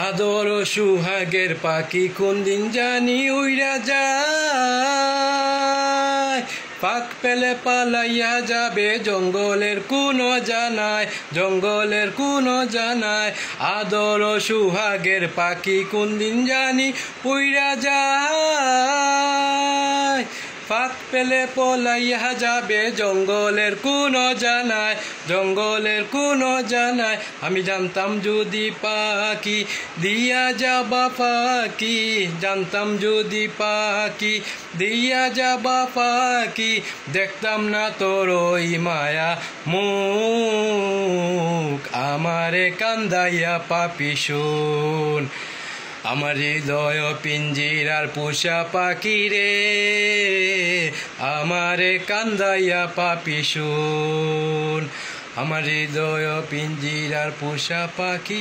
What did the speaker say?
আদর সুহাগের পাখি কোন দিন জানি উইরা যায়, পাক পেলে পালাইয়া যাবে জঙ্গলের কোনো জানায়, জঙ্গলের কোনো জানায়। আদর সুহাগের পাখি কোন দিন জানি উইরা যায়, পাক পেলে পলাইয়া যাবে জঙ্গলের কোনো জানায়, জঙ্গলের কোনো জানায়। আমি জানতাম যদি পাখি দিয়া যাবা পাখি, জানতাম যদি পাখি দিয়া যাবা পাখি, দেখতাম না তোর ওই মায়া মুখ, আমারে কান্দাইয়া পাপি শোন। আমার হৃদয় পিঞ্জিরার পোষা পাখি রে, আমারে কান্দাইয়া পাপি শোন। আমার হৃদয় পিঞ্জিরার পোষা পাখি।